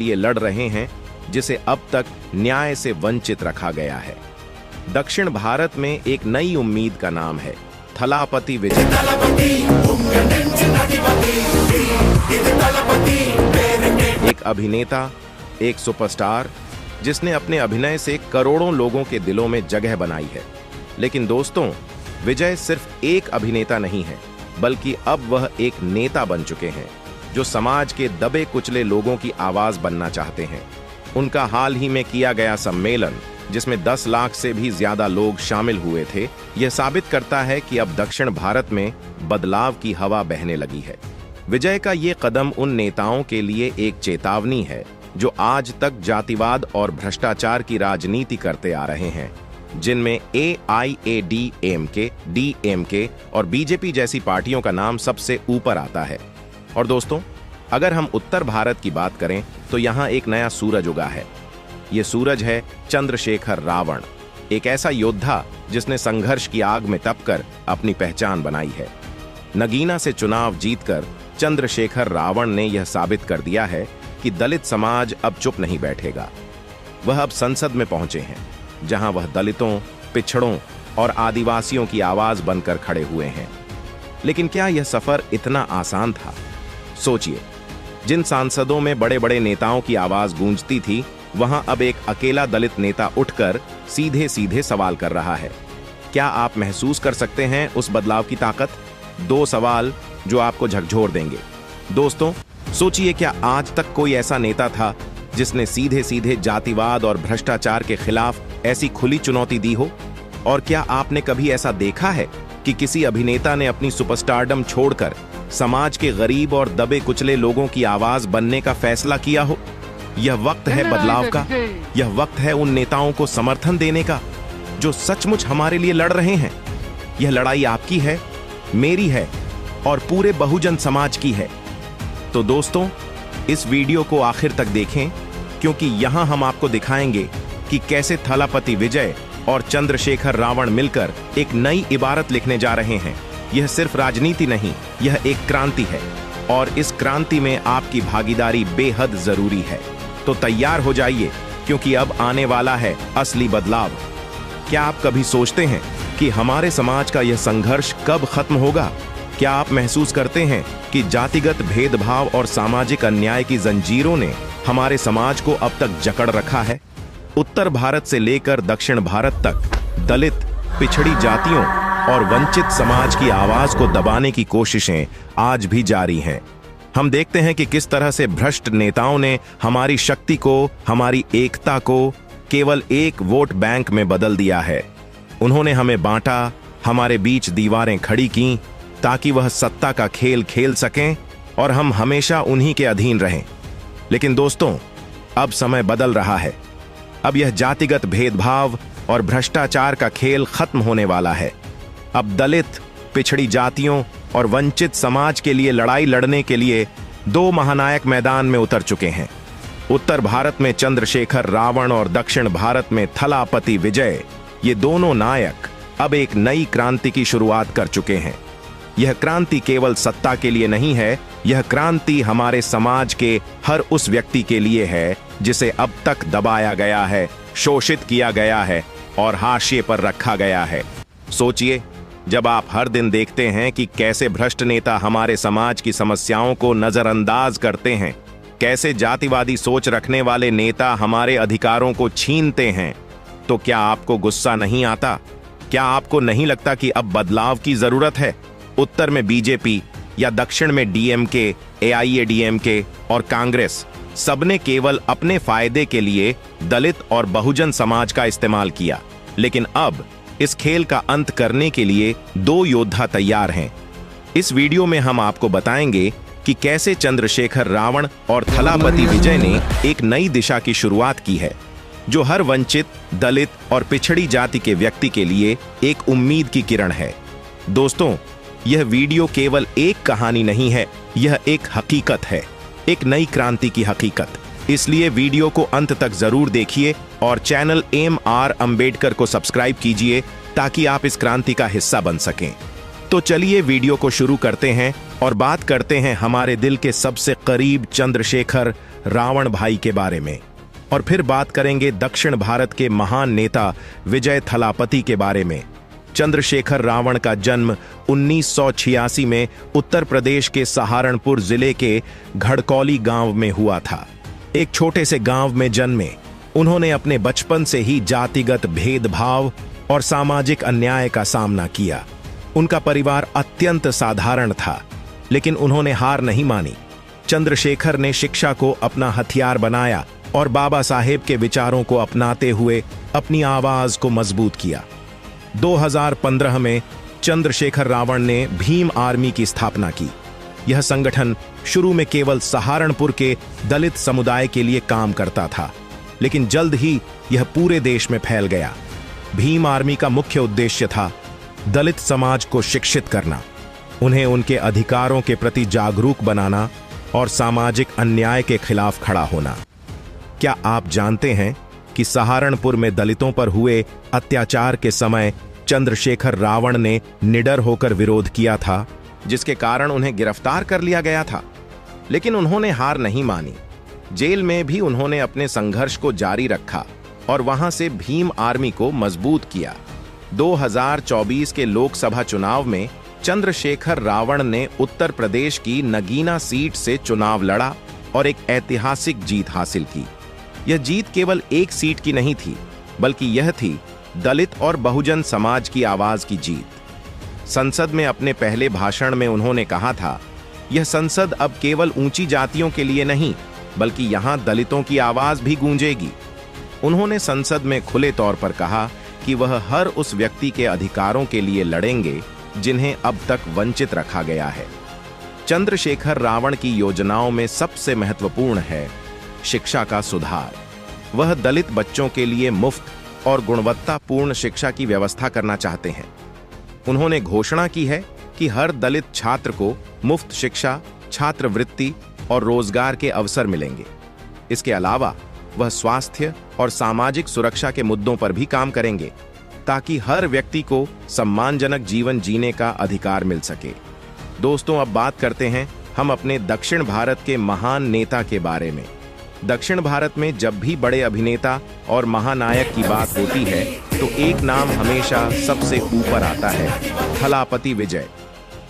लिए लड़ रहे हैं जिसे अब तक न्याय से वंचित रखा गया है। दक्षिण भारत में एक नई उम्मीद का नाम है थलापति विजय। एक अभिनेता, एक सुपरस्टार जिसने अपने अभिनय से करोड़ों लोगों के दिलों में जगह बनाई है। लेकिन दोस्तों, विजय सिर्फ एक अभिनेता नहीं है, बल्कि अब वह एक नेता बन चुके हैं जो समाज के दबे कुचले लोगों की आवाज बनना चाहते हैं। उनका हाल ही में किया गया सम्मेलन, जिसमें 10 लाख से भी ज्यादा लोग शामिल हुए थे, यह साबित करता है कि अब दक्षिण भारत में बदलाव की हवा बहने लगी है। विजय का ये कदम उन नेताओं के लिए एक चेतावनी है जो आज तक जातिवाद और भ्रष्टाचार की राजनीति करते आ रहे हैं, जिनमें AIADMK, DMK और BJP जैसी पार्टियों का नाम सबसे ऊपर आता है। और दोस्तों, अगर हम उत्तर भारत की बात करें तो यहाँ एक नया सूरज उगा है। ये सूरज है चंद्रशेखर रावण, एक ऐसा योद्धा जिसने संघर्ष की आग में तपकर अपनी पहचान बनाई है। नगीना से चुनाव जीतकर चंद्रशेखर रावण ने यह साबित कर दिया है कि दलित समाज अब चुप नहीं बैठेगा। वह अब संसद में पहुंचे हैं, जहां वह दलितों, पिछड़ों और आदिवासियों की आवाज बनकर खड़े हुए हैं। लेकिन क्या यह सफर इतना आसान था? सोचिए, जिन सांसदों में बड़े बड़े नेताओं की आवाज गूंजती थी, वहां अब एक अकेला दलित नेता उठकर सीधे सीधे सवाल कर रहा है। क्या आप महसूस कर सकते हैं उस बदलाव की ताकत? 2 सवाल जो आपको झकझोर देंगे। दोस्तों, सोचिए, क्या आज तक कोई ऐसा नेता था जिसने सीधे सीधे जातिवाद और भ्रष्टाचार के खिलाफ ऐसी खुली चुनौती दी हो? और क्या आपने कभी ऐसा देखा है कि किसी अभिनेता ने अपनी सुपरस्टारडम छोड़कर समाज के गरीब और दबे कुचले लोगों की आवाज बनने का फैसला किया हो? यह वक्त है बदलाव का। यह वक्त है उन नेताओं को समर्थन देने का जो सचमुच हमारे लिए लड़ रहे हैं। यह लड़ाई आपकी है, मेरी है और पूरे बहुजन समाज की है। तो दोस्तों, इस वीडियो को आखिर तक देखें, क्योंकि यहां हम आपको दिखाएंगे कि कैसे थलापति विजय और चंद्रशेखर रावण मिलकर एक नई इबारत लिखने जा रहे हैं। यह सिर्फ राजनीति नहीं, यह एक क्रांति है और इस क्रांति में आपकी भागीदारी बेहद जरूरी है। तो तैयार हो जाइए, क्योंकि अब आने वाला है असली बदलाव। क्या आप कभी सोचते हैं कि हमारे समाज का यह संघर्ष कब खत्म होगा? क्या आप महसूस करते हैं कि जातिगत भेदभाव और सामाजिक अन्याय की जंजीरों ने हमारे समाज को अब तक जकड़ रखा है? उत्तर भारत से लेकर दक्षिण भारत तक दलित, पिछड़ी जातियों और वंचित समाज की आवाज को दबाने की कोशिशें आज भी जारी हैं। हम देखते हैं कि किस तरह से भ्रष्ट नेताओं ने हमारी शक्ति को, हमारी एकता को केवल एक वोट बैंक में बदल दिया है। उन्होंने हमें बांटा, हमारे बीच दीवारें खड़ी की ताकि वह सत्ता का खेल खेल सकें और हम हमेशा उन्हीं के अधीन रहें। लेकिन दोस्तों, अब समय बदल रहा है। अब यह जातिगत भेदभाव और भ्रष्टाचार का खेल खत्म होने वाला है। अब दलित, पिछड़ी जातियों और वंचित समाज के लिए लड़ाई लड़ने के लिए 2 महानायक मैदान में उतर चुके हैं। उत्तर भारत में चंद्रशेखर रावण और दक्षिण भारत में थलापति विजय, ये दोनों नायक अब एक नई क्रांति की शुरुआत कर चुके हैं। यह क्रांति केवल सत्ता के लिए नहीं है, यह क्रांति हमारे समाज के हर उस व्यक्ति के लिए है जिसे अब तक दबाया गया है, शोषित किया गया है और हाशिए पर रखा गया है। सोचिए, जब आप हर दिन देखते हैं कि कैसे भ्रष्ट नेता हमारे समाज की समस्याओं को नजरअंदाज करते हैं, कैसे जातिवादी सोच रखने वाले नेता हमारे अधिकारों को छीनते हैं, तो क्या आपको गुस्सा नहीं आता? क्या आपको नहीं लगता कि अब बदलाव की जरूरत है? उत्तर में BJP या दक्षिण में DMK, AIADMK और कांग्रेस, सबने केवल अपने फायदे के लिए दलित और बहुजन समाज का इस्तेमाल किया। लेकिन अब इस खेल का अंत करने के लिए 2 योद्धा तैयार हैं। इस वीडियो में हम आपको बताएंगे कि कैसे चंद्रशेखर रावण और थलापति विजय ने एक नई दिशा की शुरुआत की है, जो हर वंचित, दलित और पिछड़ी जाति के व्यक्ति के लिए एक उम्मीद की किरण है। दोस्तों, यह वीडियो केवल एक कहानी नहीं है, यह एक हकीकत है, एक नई क्रांति की हकीकत। इसलिए वीडियो को अंत तक जरूर देखिए और चैनल MR अंबेडकर को सब्सक्राइब कीजिए ताकि आप इस क्रांति का हिस्सा बन सकें। तो चलिए वीडियो को शुरू करते हैं और बात करते हैं हमारे दिल के सबसे करीब चंद्रशेखर रावण भाई के बारे में, और फिर बात करेंगे दक्षिण भारत के महान नेता विजय थलापति के बारे में। चंद्रशेखर रावण का जन्म 1986 में उत्तर प्रदेश के सहारनपुर जिले के घड़कौली गांव में हुआ था। एक छोटे से गांव में जन्मे उन्होंने अपने बचपन से ही जातिगत भेदभाव और सामाजिक अन्याय का सामना किया। उनका परिवार अत्यंत साधारण था, लेकिन उन्होंने हार नहीं मानी। चंद्रशेखर ने शिक्षा को अपना हथियार बनाया और बाबा साहेब के विचारों को अपनाते हुए अपनी आवाज को मजबूत किया। 2015 में चंद्रशेखर रावण ने भीम आर्मी की स्थापना की। यह संगठन शुरू में केवल सहारनपुर के दलित समुदाय के लिए काम करता था, लेकिन जल्द ही यह पूरे देश में फैल गया। भीम आर्मी का मुख्य उद्देश्य था दलित समाज को शिक्षित करना, उन्हें उनके अधिकारों के प्रति जागरूक बनाना और सामाजिक अन्याय के खिलाफ खड़ा होना। क्या आप जानते हैं कि सहारनपुर में दलितों पर हुए अत्याचार के समय चंद्रशेखर रावण ने निडर होकर विरोध किया था, जिसके कारण उन्हें गिरफ्तार कर लिया गया था। लेकिन उन्होंने हार नहीं मानी। जेल में भी उन्होंने अपने संघर्ष को जारी रखा और वहां से भीम आर्मी को मजबूत किया। 2024 के लोकसभा चुनाव में चंद्रशेखर रावण ने उत्तर प्रदेश की नगीना सीट से चुनाव लड़ा और एक ऐतिहासिक जीत हासिल की। यह जीत केवल एक सीट की नहीं थी, बल्कि यह थी दलित और बहुजन समाज की आवाज की जीत। संसद में अपने पहले भाषण में उन्होंने कहा था, यह संसद अब केवल ऊंची जातियों के लिए नहीं, बल्कि यहां दलितों की आवाज भी गूंजेगी। उन्होंने संसद में खुले तौर पर कहा कि वह हर उस व्यक्ति के अधिकारों के लिए लड़ेंगे जिन्हें अब तक वंचित रखा गया है। चंद्रशेखर रावण की योजनाओं में सबसे महत्वपूर्ण है शिक्षा का सुधार। वह दलित बच्चों के लिए मुफ्त और गुणवत्तापूर्ण शिक्षा की व्यवस्था करना चाहते हैं। उन्होंने घोषणा की है कि हर दलित छात्र को मुफ्त शिक्षा, छात्रवृत्ति और रोजगार के अवसर मिलेंगे। इसके अलावा वह स्वास्थ्य और सामाजिक सुरक्षा के मुद्दों पर भी काम करेंगे, ताकि हर व्यक्ति को सम्मानजनक जीवन जीने का अधिकार मिल सके। दोस्तों, अब बात करते हैं हम अपने दक्षिण भारत के महान नेता के बारे में। दक्षिण भारत में जब भी बड़े अभिनेता और महानायक की बात होती है तो एक नाम हमेशा सबसे ऊपर आता है, थलापति विजय।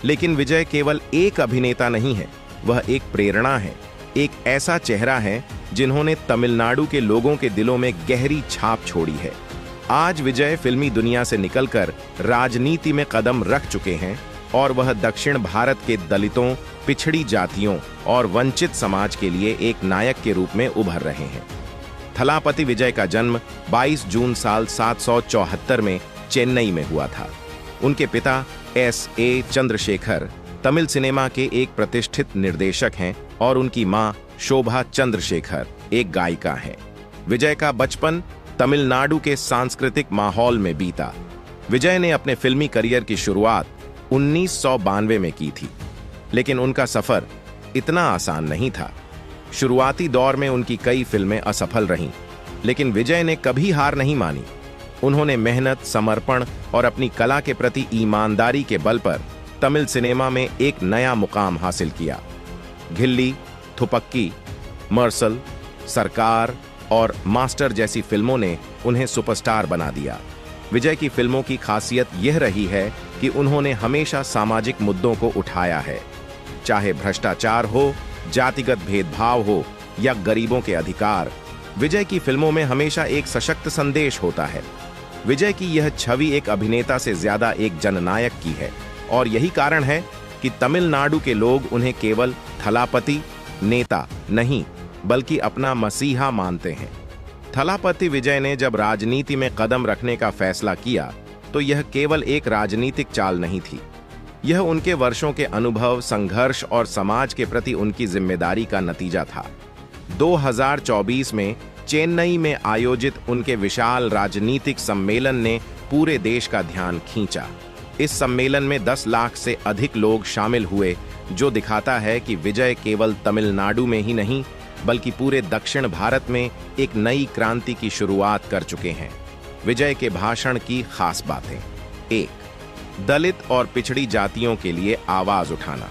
लेकिन विजय केवल एक अभिनेता नहीं है, वह एक प्रेरणा है, एक ऐसा चेहरा है जिन्होंने तमिलनाडु के लोगों के दिलों में गहरी छाप छोड़ी है। आज विजय फिल्मी दुनिया से निकलकर राजनीति में कदम रख चुके हैं और वह दक्षिण भारत के दलितों, पिछड़ी जातियों और वंचित समाज के लिए एक नायक के रूप में उभर रहे हैं। थलापति विजय का जन्म 22 जून साल 774 में चेन्नई में हुआ था। उनके पिता S.A. चंद्रशेखर तमिल सिनेमा के एक प्रतिष्ठित निर्देशक हैं और उनकी मां शोभा चंद्रशेखर एक गायिका हैं। विजय का बचपन तमिलनाडु के सांस्कृतिक माहौल में बीता। विजय ने अपने फिल्मी करियर की शुरुआत 1992 में की थी, लेकिन उनका सफर इतना आसान नहीं था। शुरुआती दौर में उनकी कई फिल्में असफल रहीं, लेकिन विजय ने कभी हार नहीं मानी। उन्होंने मेहनत, समर्पण और अपनी कला के प्रति ईमानदारी के बल पर तमिल सिनेमा में एक नया मुकाम हासिल किया। घिल्ली, थुपक्की, मर्सल, सरकार और मास्टर जैसी फिल्मों ने उन्हें सुपरस्टार बना दिया। विजय की फिल्मों की खासियत यह रही है कि उन्होंने हमेशा सामाजिक मुद्दों को उठाया है, चाहे भ्रष्टाचार हो, जातिगत भेदभाव हो या गरीबों के अधिकार। विजय की फिल्मों में हमेशा एक सशक्त संदेश होता है। विजय की यह छवि एक अभिनेता से ज्यादा एक जननायक की है और यही कारण है कि तमिलनाडु के लोग उन्हें केवल थलापति नेता नहीं, बल्कि अपना मसीहा मानते हैं। थलापति विजय ने जब राजनीति में कदम रखने का फैसला किया तो यह केवल एक राजनीतिक चाल नहीं थी। यह उनके वर्षों के अनुभव, संघर्ष और समाज के प्रति उनकी जिम्मेदारी का नतीजा था। 2024 में चेन्नई में आयोजित उनके विशाल राजनीतिक सम्मेलन ने पूरे देश का ध्यान खींचा। इस सम्मेलन में 10 लाख से अधिक लोग शामिल हुए, जो दिखाता है कि विजय केवल तमिलनाडु में ही नहीं, बल्कि पूरे दक्षिण भारत में एक नई क्रांति की शुरुआत कर चुके हैं। विजय के भाषण की खास बातें। 1. दलित और पिछड़ी जातियों के लिए आवाज उठाना।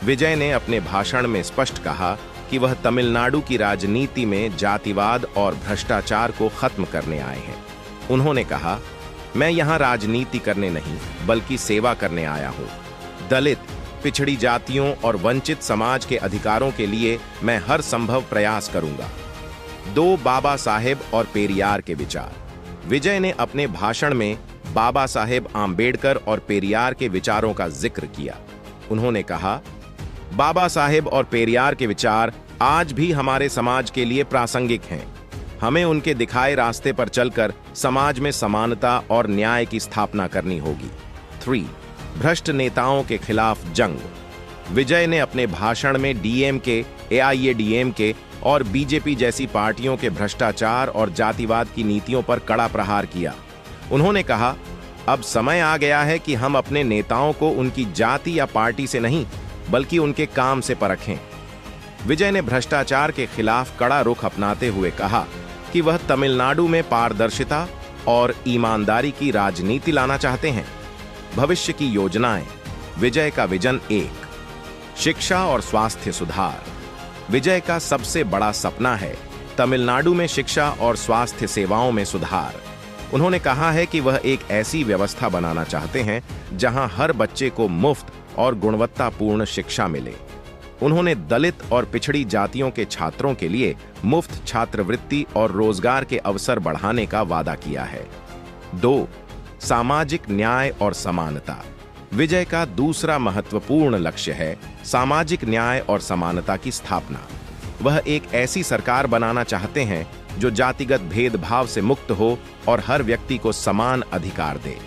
विजय ने अपने भाषण में स्पष्ट कहा कि वह तमिलनाडु की राजनीति में जातिवाद और भ्रष्टाचार को खत्म करने आए हैं। उन्होंने कहा, मैं यहां राजनीति करने नहीं बल्कि सेवा करने आया हूं। दलित, पिछड़ी जातियों और वंचित समाज के अधिकारों के लिए मैं हर संभव प्रयास करूंगा। 2 बाबा साहेब और पेरियार के विचार। विजय ने अपने भाषण में बाबा साहेब आंबेडकर और पेरियार के विचारों का जिक्र किया। उन्होंने कहा, बाबा साहेब और पेरियार के विचार आज भी हमारे समाज के लिए प्रासंगिक हैं। हमें उनके दिखाए रास्ते पर चलकर समाज में समानता और न्याय की स्थापना करनी होगी। 3. भ्रष्ट नेताओं के खिलाफ जंग। विजय ने अपने भाषण में डीएमके, एआईएडीएमके और बीजेपी जैसी पार्टियों के भ्रष्टाचार और जातिवाद की नीतियों पर कड़ा प्रहार किया। उन्होंने कहा, अब समय आ गया है कि हम अपने नेताओं को उनकी जाति या पार्टी से नहीं बल्कि उनके काम से परखें। विजय ने भ्रष्टाचार के खिलाफ कड़ा रुख अपनाते हुए कहा कि वह तमिलनाडु में पारदर्शिता और ईमानदारी की राजनीति लाना चाहते हैं। भविष्य की योजनाएं। विजय का विजन 1. शिक्षा और स्वास्थ्य सुधार। विजय का सबसे बड़ा सपना है तमिलनाडु में शिक्षा और स्वास्थ्य सेवाओं में सुधार। उन्होंने कहा है कि वह एक ऐसी व्यवस्था बनाना चाहते हैं जहां हर बच्चे को मुफ्त और गुणवत्तापूर्ण शिक्षा मिले। उन्होंने दलित और पिछड़ी जातियों के छात्रों के लिए मुफ्त छात्रवृत्ति और रोजगार के अवसर बढ़ाने का वादा किया है। 2. सामाजिक न्याय और समानता। विजय का दूसरा महत्वपूर्ण लक्ष्य है सामाजिक न्याय और समानता की स्थापना। वह एक ऐसी सरकार बनाना चाहते हैं जो जातिगत भेदभाव से मुक्त हो और हर व्यक्ति को समान अधिकार दे।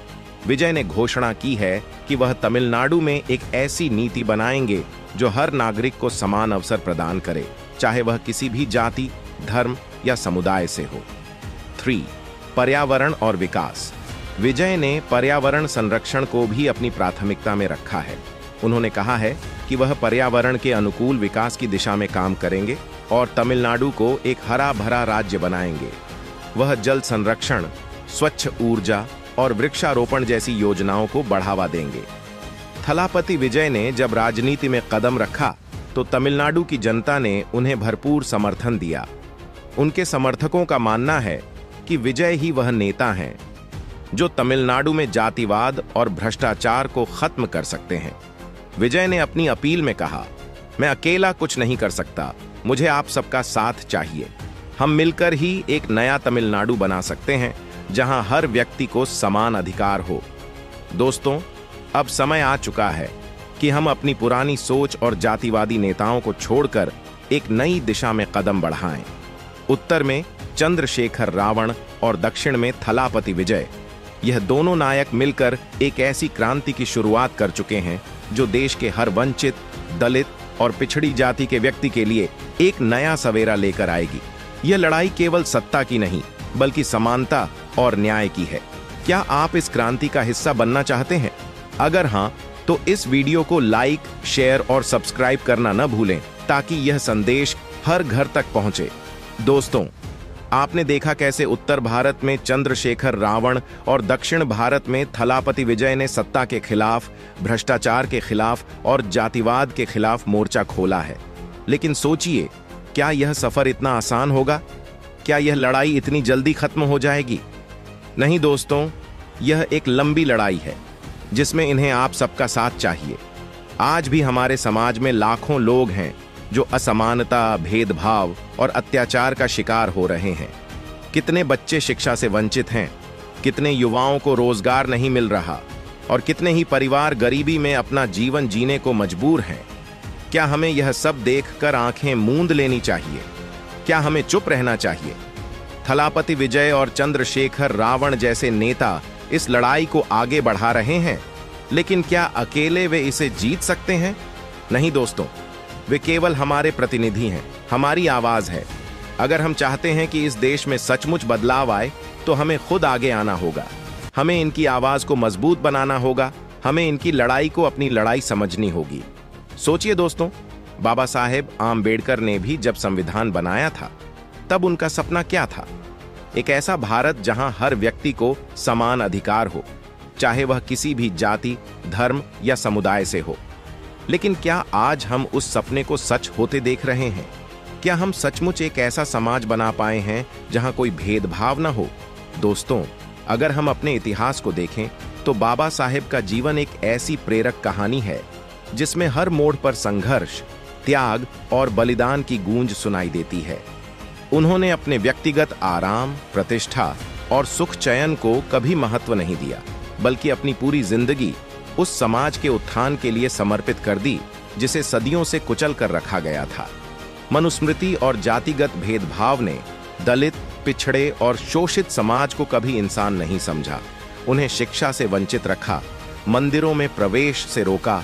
विजय ने घोषणा की है कि वह तमिलनाडु में एक ऐसी नीति बनाएंगे जो हर नागरिक को समान अवसर प्रदान करे, चाहे वह किसी भी जाति, धर्म या समुदाय से हो। 3. पर्यावरण और विकास। विजय ने पर्यावरण संरक्षण को भी अपनी प्राथमिकता में रखा है। उन्होंने कहा है कि वह पर्यावरण के अनुकूल विकास की दिशा में काम करेंगे और तमिलनाडु को एक हरा भरा राज्य बनाएंगे। वह जल संरक्षण, स्वच्छ ऊर्जा और वृक्षारोपण जैसी योजनाओं को बढ़ावा देंगे। थलापति विजय ने जब राजनीति में कदम रखा तो तमिलनाडु की जनता ने उन्हें भरपूर समर्थन दिया। उनके समर्थकों का मानना है कि विजय ही वह नेता हैं जो तमिलनाडु में जातिवाद और भ्रष्टाचार को खत्म कर सकते हैं। विजय ने अपनी अपील में कहा, मैं अकेला कुछ नहीं कर सकता, मुझे आप सबका साथ चाहिए। हम मिलकर ही एक नया तमिलनाडु बना सकते हैं जहां हर व्यक्ति को समान अधिकार हो। दोस्तों, अब समय आ चुका है कि हम अपनी पुरानी सोच और जातिवादी नेताओं को छोड़कर एक नई दिशा में कदम बढ़ाएं। उत्तर में चंद्रशेखर रावण और दक्षिण में थलापति विजय, यह दोनों नायक मिलकर एक ऐसी क्रांति की शुरुआत कर चुके हैं जो देश के हर वंचित, दलित और पिछड़ी जाति के व्यक्ति के लिए एक नया सवेरा लेकर आएगी। यह लड़ाई केवल सत्ता की नहीं बल्कि समानता और न्याय की है। क्या आप इस क्रांति का हिस्सा बनना चाहते हैं? अगर हां, तो इस वीडियो को लाइक, शेयर और सब्सक्राइब करना न भूलें ताकि यह संदेश हर घर तक पहुंचे। दोस्तों, आपने देखा कैसे उत्तर भारत में चंद्रशेखर रावण और दक्षिण भारत में थलापति विजय ने सत्ता के खिलाफ, भ्रष्टाचार के खिलाफ और जातिवाद के खिलाफ मोर्चा खोला है। लेकिन सोचिए, क्या यह सफर इतना आसान होगा? क्या यह लड़ाई इतनी जल्दी खत्म हो जाएगी? नहीं दोस्तों, यह एक लंबी लड़ाई है जिसमें इन्हें आप सबका साथ चाहिए। आज भी हमारे समाज में लाखों लोग हैं जो असमानता, भेदभाव और अत्याचार का शिकार हो रहे हैं। कितने बच्चे शिक्षा से वंचित हैं, कितने युवाओं को रोजगार नहीं मिल रहा और कितने ही परिवार गरीबी में अपना जीवन जीने को मजबूर हैं। क्या हमें यह सब देखकर आंखें मूंद लेनी चाहिए? क्या हमें चुप रहना चाहिए? थलापति विजय और चंद्रशेखर रावण जैसे नेता इस लड़ाई को आगे बढ़ा रहे हैं, लेकिन क्या अकेले वे इसे जीत सकते हैं? नहीं दोस्तों, वे केवल हमारे प्रतिनिधि हैं, हमारी आवाज है। अगर हम चाहते हैं कि इस देश में सचमुच बदलाव आए तो हमें खुद आगे आना होगा। हमें इनकी आवाज को मजबूत बनाना होगा। हमें इनकी लड़ाई को अपनी लड़ाई समझनी होगी। सोचिए दोस्तों, बाबा साहेब आंबेडकर ने भी जब संविधान बनाया था तब उनका सपना क्या था? एक ऐसा भारत जहां हर व्यक्ति को समान अधिकार हो, चाहे वह किसी भी जाति, धर्म या समुदाय से हो। लेकिन क्या आज हम उस सपने को सच होते देख रहे हैं? क्या हम सचमुच एक ऐसा समाज बना पाए हैं जहां कोई भेदभाव न हो? दोस्तों, अगर हम अपने इतिहास को देखें तो बाबा साहेब का जीवन एक ऐसी प्रेरक कहानी है जिसमें हर मोड़ पर संघर्ष, त्याग और बलिदान की गूंज सुनाई देती है। उन्होंने अपने व्यक्तिगत आराम, प्रतिष्ठा और सुख चयन को कभी महत्व नहीं दिया, बल्कि अपनी पूरी जिंदगी उस समाज के उत्थान के लिए समर्पित कर दी जिसे सदियों से कुचल कर रखा गया था। मनुस्मृति और जातिगत भेदभाव ने दलित, पिछड़े और शोषित समाज को कभी इंसान नहीं समझा। उन्हें शिक्षा से वंचित रखा, मंदिरों में प्रवेश से रोका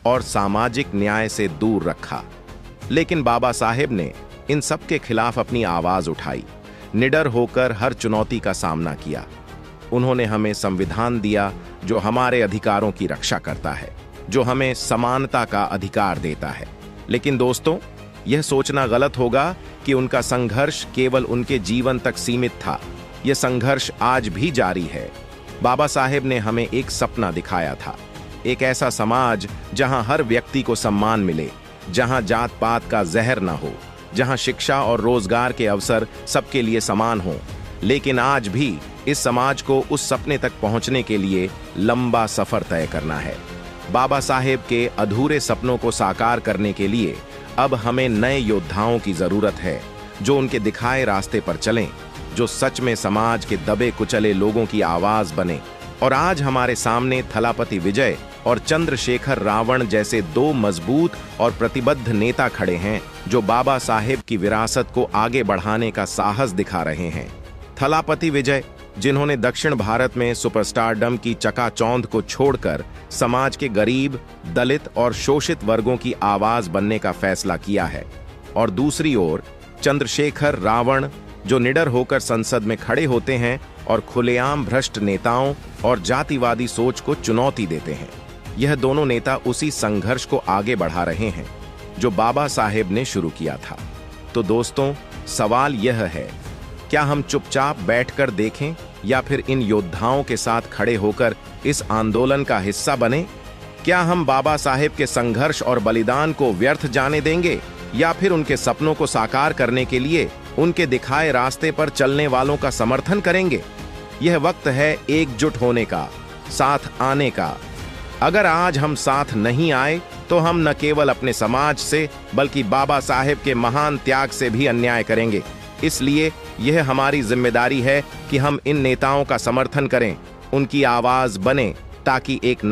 और सामाजिक न्याय से दूर रखा। लेकिन बाबा साहेब ने इन सब के खिलाफ अपनी आवाज उठाई, निडर होकर हर चुनौती का सामना किया। उन्होंने हमें संविधान दिया जो हमारे अधिकारों की रक्षा करता है, जो हमें समानता का अधिकार देता है। लेकिन दोस्तों, यह सोचना गलत होगा कि उनका संघर्ष केवल उनके जीवन तक सीमित था। यह संघर्ष आज भी जारी है। बाबा साहेब ने हमें एक सपना दिखाया था, एक ऐसा समाज जहां हर व्यक्ति को सम्मान मिले, जहां जात पात का जहर न हो, जहां शिक्षा और रोजगार के अवसर सबके लिए समान हो। लेकिन आज भी इस समाज को उस सपने तक पहुंचने के लिए लंबा सफर तय करना है। बाबा साहेब के अधूरे सपनों को साकार करने के लिए अब हमें नए योद्धाओं की जरूरत है, जो उनके दिखाए रास्ते पर चलें, जो सच में समाज के दबे कुचले लोगों की आवाज बने। और आज हमारे सामने थलापति विजय और चंद्रशेखर रावण जैसे दो मजबूत और प्रतिबद्ध नेता खड़े हैं, जो बाबा साहेब की विरासत को आगे बढ़ाने का साहस दिखा रहे हैं। थलापति विजय, जिन्होंने दक्षिण भारत में सुपरस्टारडम की चकाचौंध को छोड़कर समाज के गरीब, दलित और शोषित वर्गों की आवाज बनने का फैसला किया है। और दूसरी ओर चंद्रशेखर रावण, जो निडर होकर संसद में खड़े होते हैं और खुलेआम भ्रष्ट नेताओं और जातिवादी सोच को चुनौती देते हैं। यह दोनों नेता उसी संघर्ष को आगे बढ़ा रहे हैं जो बाबा साहेब ने शुरू किया था। तो दोस्तों, सवाल यह है, क्या हम चुपचाप बैठकर देखें या फिर इन योद्धाओं के साथ खड़े होकर इस आंदोलन का हिस्सा बने? क्या हम बाबा साहेब के संघर्ष और बलिदान को व्यर्थ जाने देंगे या फिर उनके सपनों को साकार करने के लिए उनके दिखाए रास्ते पर चलने वालों का समर्थन करेंगे? यह वक्त है एकजुट होने का, साथ आने का। अगर आज हम साथ नहीं आए तो हम न केवल अपने समाज से बल्कि बाबा साहेब के महान त्याग से भी अन्याय करेंगे। इसलिए यह हमारी जिम्मेदारी है कि हम इन नेताओं का समर्थन करें, उनकी आवाज बने, ताकि एक नया